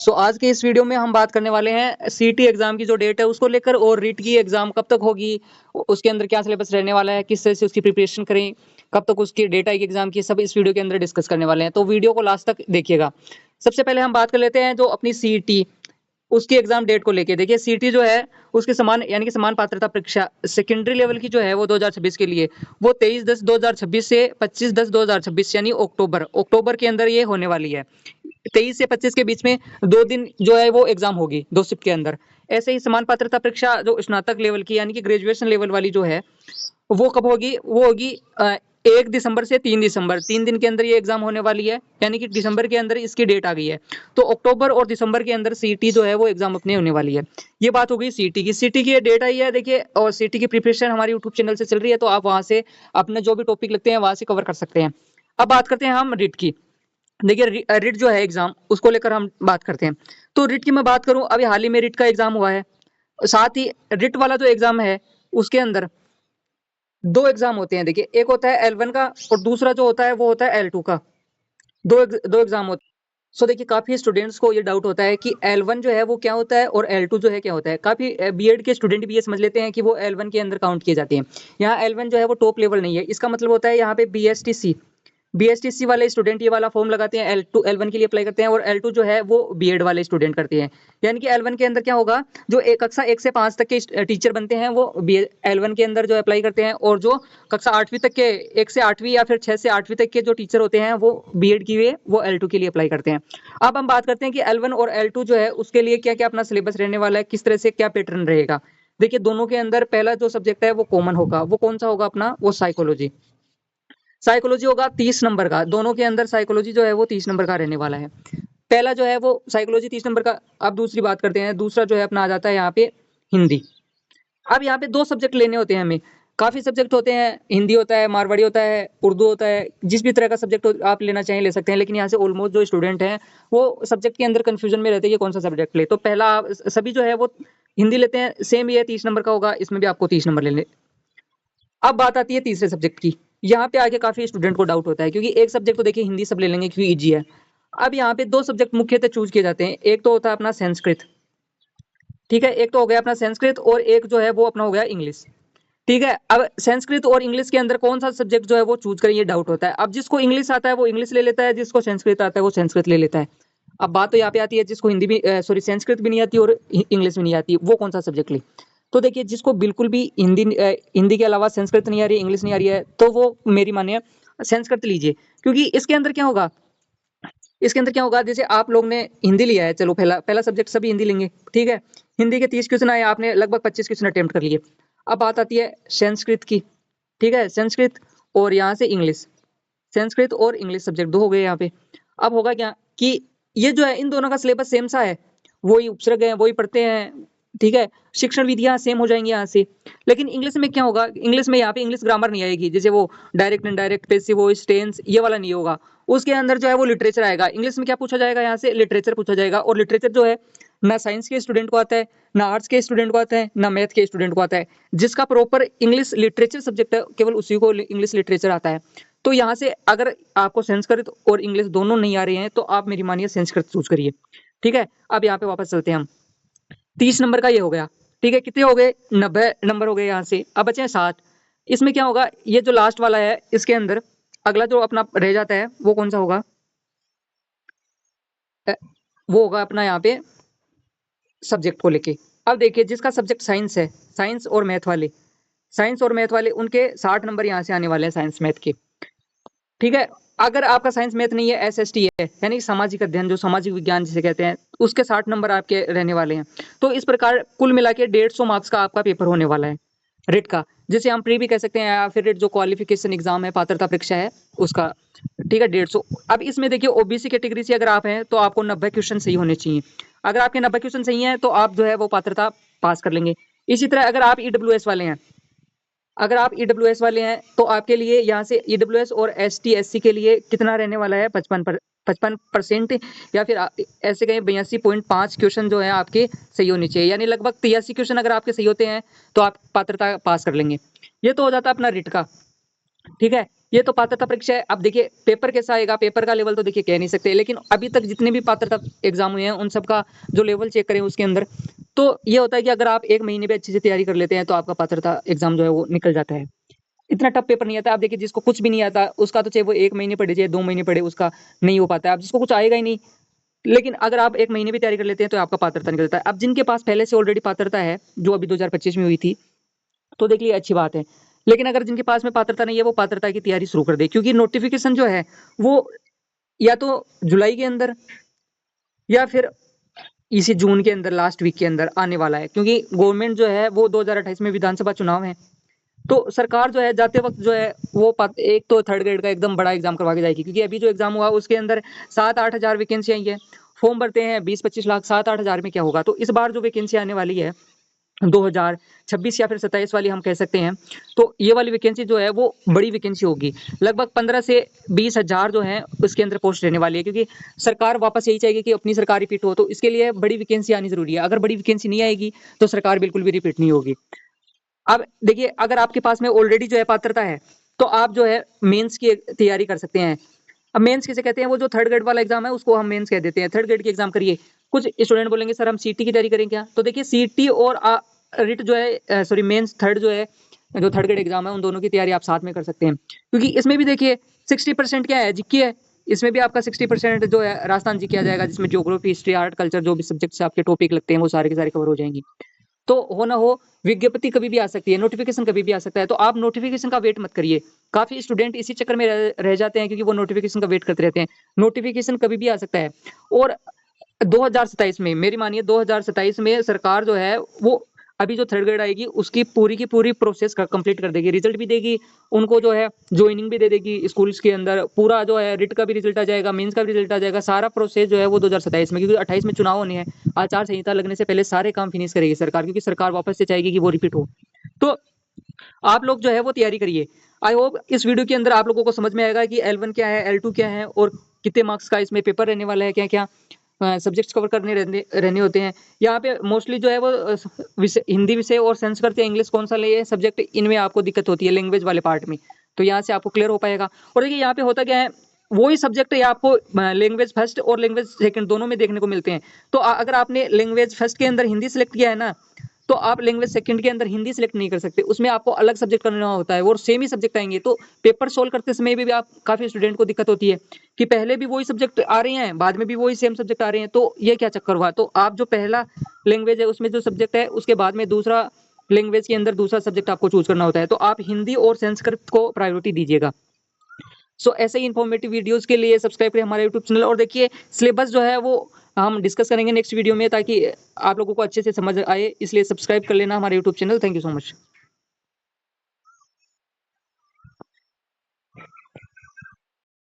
आज के इस वीडियो में हम बात करने वाले हैं सीटी एग्जाम की जो डेट है उसको लेकर और रीट की एग्जाम कब तक होगी, उसके अंदर क्या सिलेबस रहने वाला है, किस तरह से उसकी प्रिपरेशन करें, कब तक उसकी डेट आएगी एग्जाम की, सब इस वीडियो के अंदर डिस्कस करने वाले हैं। तो वीडियो को लास्ट तक देखिएगा। सबसे पहले हम बात कर लेते हैं जो अपनी सीटी उसकी एग्जाम डेट को लेके। देखिए सीटी जो है उसके समान यानी कि समान पात्रता परीक्षा सेकेंडरी लेवल की जो है वो 2026 के लिए वो 23/10/2026 से 25/10/2026 यानी अक्टूबर अक्टूबर के अंदर ये होने वाली है। 23 से 25 के बीच में 2 दिन जो है वो एग्जाम होगी 2 शिफ्ट के अंदर। ऐसे ही समान पात्रता परीक्षा जो स्नातक लेवल की यानी कि ग्रेजुएशन लेवल वाली जो है वो कब होगी, वो होगी 1 दिसंबर से 3 दिसंबर, 3 दिन के अंदर ये एग्जाम होने वाली है। यानी कि दिसंबर के अंदर इसकी डेट आ गई है। तो अक्टूबर और दिसंबर के अंदर सीटी जो है वो एग्जाम अपने होने वाली है। ये बात हो गई सीटी की। सीटी की ये डेट आई है देखिए, और सीटी की प्रिपरेशन हमारी यूट्यूब चैनल से चल रही है, तो आप वहां से अपने जो भी टॉपिक लगते हैं वहां से कवर कर सकते हैं। अब बात करते हैं हम रिट की। देखिए रिट जो है एग्जाम उसको लेकर हम बात करते हैं। तो रिट की मैं बात करूं, अभी हाल ही में रिट का एग्जाम हुआ है। साथ ही रिट वाला जो एग्जाम है उसके अंदर दो एग्जाम होते हैं। देखिए एक होता है L1 का और दूसरा जो होता है वो होता है L2 का। दो एग्जाम होते हैं। देखिए काफी स्टूडेंट्स को ये डाउट होता है कि L1 जो है वो क्या होता है और L2 जो है क्या होता है। काफी बीएड के स्टूडेंट भी ये समझ लेते हैं कि वो L1 के अंदर काउंट किए जाते हैं। यहाँ L1 जो है वो टॉप लेवल नहीं है। इसका मतलब होता है यहाँ पे बीएसटीसी वाले स्टूडेंट ये वाला फॉर्म लगाते हैं, L1 के लिए अप्लाई करते हैं, और L2 जो है वो बीएड वाले स्टूडेंट करते हैं। यानी कि L1 के अंदर क्या होगा, जो एक कक्षा 1 से 5 तक के टीचर बनते हैं वो L1 के अंदर जो अप्लाई करते हैं, और जो कक्षा 8वीं तक के 1 से 8वीं या फिर 6 से 8वीं तक के जो टीचर होते हैं वो बीएड की वे वो L2 के लिए अप्लाई करते हैं। अब हम बात करते हैं कि L1 और L2 जो है उसके लिए क्या क्या अपना सिलेबस रहने वाला है, किस तरह से क्या पैटर्न रहेगा। देखिए दोनों के अंदर पहला जो सब्जेक्ट है वो कॉमन होगा। वो कौन सा होगा अपना, वो साइकोलॉजी। साइकोलॉजी होगा 30 नंबर का। दोनों के अंदर साइकोलॉजी जो है वो 30 नंबर का रहने वाला है। पहला जो है वो साइकोलॉजी 30 नंबर का। अब दूसरी बात करते हैं, दूसरा जो है अपना आ जाता है यहाँ पे हिंदी। अब यहाँ पे दो सब्जेक्ट लेने होते हैं हमें। काफी सब्जेक्ट होते हैं, हिंदी होता है, मारवाड़ी होता है, उर्दू होता है। जिस भी तरह का सब्जेक्ट आप लेना चाहें ले सकते हैं। लेकिन यहाँ से ऑलमोस्ट जो स्टूडेंट हैं वो सब्जेक्ट के अंदर कंफ्यूजन में रहते हैं कि कौन सा सब्जेक्ट ले। तो पहला सभी जो है वो हिंदी लेते हैं, सेम ही है, 30 नंबर का होगा। इसमें भी आपको 30 नंबर लेने। अब बात आती है तीसरे सब्जेक्ट की। यहाँ पे आके काफी स्टूडेंट को डाउट होता है, क्योंकि एक सब्जेक्ट तो देखिए हिंदी सब ले लेंगे क्योंकि इजी है। अब यहाँ पे दो सब्जेक्ट मुख्यतः चूज किए जाते हैं। एक तो होता है अपना संस्कृत, ठीक है, एक तो हो गया अपना संस्कृत, और एक जो है वो अपना हो गया इंग्लिश। ठीक है, अब संस्कृत और इंग्लिश के अंदर कौन सा सब्जेक्ट जो है वो चूज करें, ये डाउट होता है। अब जिसको इंग्लिश आता है वो इंग्लिश ले लेता है, जिसको संस्कृत आता है वो संस्कृत ले लेता है। अब बात तो यहाँ पे आती है जिसको हिंदी भी सॉरी संस्कृत भी नहीं आती और इंग्लिश भी नहीं आती, वो कौन सा सब्जेक्ट ले। तो देखिए जिसको बिल्कुल भी हिंदी के अलावा संस्कृत नहीं आ रही, इंग्लिश नहीं आ रही है, तो वो मेरी मानिए संस्कृत लीजिए। क्योंकि इसके अंदर क्या होगा, जैसे आप लोग ने हिंदी लिया है, चलो पहला पहला सब्जेक्ट सभी हिंदी लेंगे, ठीक है। हिंदी के 30 क्वेश्चन आए, आपने लगभग 25 क्वेश्चन अटेम्प्ट कर लिए। अब बात आती है संस्कृत की, ठीक है, संस्कृत और यहाँ से इंग्लिश। संस्कृत और इंग्लिश सब्जेक्ट दो हो गए यहाँ पे। अब होगा क्या कि ये जो है इन दोनों का सिलेबस सेम सा है, वही उपसर्ग है, वही पढ़ते हैं, ठीक है। शिक्षण विधियां सेम हो जाएंगी यहाँ से। लेकिन इंग्लिश में क्या होगा, इंग्लिश में यहाँ पे इंग्लिश ग्रामर नहीं आएगी, जैसे वो direct indirect passive voice tense ये वाला नहीं होगा। उसके अंदर जो है वो लिटरेचर आएगा। इंग्लिश में क्या पूछा जाएगा, यहाँ से लिटरेचर पूछा जाएगा। और लिटरेचर जो है ना साइंस के स्टूडेंट को आता है, ना आर्ट्स के स्टूडेंट को आता है, ना मैथ के स्टूडेंट को आता है। जिसका प्रॉपर इंग्लिश लिटरेचर सब्जेक्ट है केवल उसी को इंग्लिश लिटरेचर आता है। तो यहाँ से अगर आपको संस्कृत और इंग्लिश दोनों नहीं आ रहे हैं तो आप मेरी मानिए संस्कृत चूज करिए, ठीक है। अब यहाँ पे वापस चलते हैं हम। 30 नंबर का ये हो गया, ठीक है। कितने हो गए, 90 नंबर हो गए यहाँ से। अब बचे हैं 60। इसमें क्या होगा, ये जो लास्ट वाला है इसके अंदर अगला जो अपना रह जाता है वो कौन सा होगा, वो होगा अपना यहाँ पे सब्जेक्ट को लेके। अब देखिए जिसका सब्जेक्ट साइंस है, साइंस और मैथ वाले उनके 60 नंबर यहाँ से आने वाले हैं साइंस मैथ के, ठीक है। अगर आपका साइंस मैथ नहीं है, एसएसटी है यानी सामाजिक अध्ययन जो सामाजिक विज्ञान जिसे कहते हैं, उसके 60 नंबर आपके रहने वाले हैं। तो इस प्रकार कुल मिला के 150 मार्क्स का आपका पेपर होने वाला है रिट का, जिसे हम प्री भी कह सकते हैं, या फिर रिट जो क्वालिफिकेशन एग्जाम है, पात्रता परीक्षा है उसका, ठीक है, 150। अब इसमें देखिए ओबीसी कैटेगरी से अगर आप हैं तो आपको 90 क्वेश्चन सही होने चाहिए। अगर आपके 90 क्वेश्चन सही हैं तो आप जो है वो पात्रता पास कर लेंगे। इसी तरह अगर आप ईडब्ल्यूएस वाले हैं, तो आपके लिए यहाँ से ईडब्ल्यूएस और एसटी एससी के लिए कितना रहने वाला है, 55% या फिर ऐसे कहें 82.5 क्वेश्चन जो है आपके सही होने चाहिए। यानी लगभग 83 क्वेश्चन अगर आपके सही होते हैं तो आप पात्रता पास कर लेंगे। ये तो हो जाता है अपना रिट का, ठीक है। ये तो पात्रता परीक्षा है। अब देखिए पेपर कैसा आएगा, पेपर का लेवल तो देखिए कह नहीं सकते, लेकिन अभी तक जितने भी पात्रता एग्जाम हुए हैं उन सबका जो लेवल चेक करें उसके अंदर, तो ये होता है कि अगर आप 1 महीने में अच्छे से तैयारी कर लेते हैं तो आपका पात्रता एग्जाम जो है वो निकल जाता है। इतना टफ पेपर नहीं आता। आप देखिए जिसको कुछ भी नहीं आता उसका तो चाहे वो 1 महीने पढ़े चाहे 2 महीने पढ़े उसका नहीं हो पाता है। अब जिसको कुछ आएगा ही नहीं, लेकिन अगर आप 1 महीने भी तैयारी कर लेते हैं तो आपका पात्रता निकल जाता है। अब जिनके पास पहले से ऑलरेडी पात्रता है, जो अभी 2025 में हुई थी, तो देख लिए अच्छी बात है। लेकिन अगर जिनके पास में पात्रता नहीं है वो पात्रता की तैयारी शुरू कर दे, क्योंकि नोटिफिकेशन जो है वो या तो जुलाई के अंदर या फिर इसी जून के अंदर लास्ट वीक के अंदर आने वाला है, क्योंकि गवर्नमेंट जो है वो 2028 में विधानसभा चुनाव है। तो सरकार जो है जाते वक्त जो है वो एक तो थर्ड ग्रेड का एकदम बड़ा एग्जाम करवा के जाएगी, क्योंकि अभी जो एग्जाम हुआ उसके अंदर 7-8 हजार वैकेंसी आई है। फॉर्म भरते हैं 20-25 लाख, 7-8 हजार में क्या होगा। तो इस बार जो वैकेंसी आने वाली है 2026 या फिर 27 वाली हम कह सकते हैं, तो ये वाली वैकेंसी जो है वो बड़ी वैकेंसी होगी। लगभग 15 से 20 हजार जो है उसके अंदर पोस्ट रहने वाली है, क्योंकि सरकार वापस यही चाहेगी कि अपनी सरकार रिपीट हो, तो इसके लिए बड़ी वैकेंसी आनी जरूरी है। अगर बड़ी वैकेंसी नहीं आएगी तो सरकार बिल्कुल भी रिपीट नहीं होगी। अब देखिए अगर आपके पास में ऑलरेडी जो है पात्रता है तो आप जो है मेंस की तैयारी कर सकते हैं। अब मेंस किसे कहते हैं, वो जो थर्ड ग्रेड वाला एग्जाम है उसको हम मेंस कह देते हैं। थर्ड ग्रेड की एग्जाम करिए। कुछ स्टूडेंट बोलेंगे सर हम सीटी की तैयारी करें क्या, तो देखिए सीटी और रिट जो है सॉरी मेंस थर्ड जो है, जो थर्ड ग्रेड एग्जाम है उन दोनों की तैयारी आप साथ में कर सकते हैं, क्योंकि इसमें भी देखिए 60% क्या है, जीके है। इसमें भी आपका 60% जो है राजस्थान जीके आ जाएगा, जिसमें ज्योग्राफी, हिस्ट्री, आर्ट, कल्चर जो भी सब्जेक्ट्स आपके टॉपिक लगते हैं वो सारे के सारे कवर हो जाएंगी। तो हो ना हो विज्ञप्ति कभी भी आ सकती है, नोटिफिकेशन कभी भी आ सकता है, तो आप नोटिफिकेशन का वेट मत करिए। काफी स्टूडेंट इसी चक्कर में रह जाते हैं क्योंकि वो नोटिफिकेशन का वेट करते रहते हैं। नोटिफिकेशन कभी भी आ सकता है। और 2027 में मेरी मानिए 2027 में सरकार जो है वो अभी जो थर्ड ग्रेड आएगी उसकी पूरी की पूरी प्रोसेस कंप्लीट कर देगी, रिजल्ट भी देगी उनको, जो है ज्वाइनिंग भी दे देगी स्कूल्स के अंदर, पूरा जो है रिट का भी रिजल्ट आ जाएगा, मेंस का भी रिजल्ट आ जाएगा। सारा प्रोसेस जो है वो 2027 में, क्योंकि 28 में चुनाव होने हैं, आचार संहिता लगने से पहले सारे काम फिनिश करेगी सरकार, क्योंकि सरकार वापस से चाहेगी कि वो रिपीट हो। तो आप लोग जो है वो तैयारी करिए। आई होप इस वीडियो के अंदर आप लोगों को समझ में आएगा कि L1 क्या है, L2 क्या है और कितने मार्क्स का इसमें पेपर रहने वाला है, क्या क्या सब्जेक्ट्स कवर करने रहने होते हैं। यहाँ पे मोस्टली जो है वो हिंदी विषय और संस्कृत या इंग्लिश कौन सा ले सब्जेक्ट, इनमें आपको दिक्कत होती है लैंग्वेज वाले पार्ट में, तो यहाँ से आपको क्लियर हो पाएगा। और देखिए यहाँ पे होता क्या है, वही सब्जेक्ट है आपको लैंग्वेज फर्स्ट और लैंग्वेज सेकंड दोनों में देखने को मिलते हैं। तो अगर आपने लैंग्वेज फर्स्ट के अंदर हिंदी सेलेक्ट किया है ना, तो आप लैंग्वेज सेकंड के अंदर हिंदी सेलेक्ट नहीं कर सकते, उसमें आपको अलग सब्जेक्ट करना होता है और सेम ही सब्जेक्ट आएंगे। तो पेपर सोल्व करते समय भी आप काफी स्टूडेंट को दिक्कत होती है कि पहले भी वही सब्जेक्ट आ रहे हैं, बाद में भी वही सेम सब्जेक्ट आ रहे हैं, तो ये क्या चक्कर हुआ। तो आप जो पहला लैंग्वेज है उसमें जो सब्जेक्ट है उसके बाद में दूसरा लैंग्वेज के अंदर दूसरा सब्जेक्ट आपको चूज करना होता है, तो आप हिंदी और संस्कृत को प्रायोरिटी दीजिएगा। सो ऐसे ही इन्फॉर्मेटिव वीडियोस के लिए सब्सक्राइब करें हमारे यूट्यूब चैनल। और देखिए सिलेबस जो है वो हम डिस्कस करेंगे नेक्स्ट वीडियो में, ताकि आप लोगों को अच्छे से समझ आए, इसलिए सब्सक्राइब कर लेना हमारे YouTube channel. Thank you so much.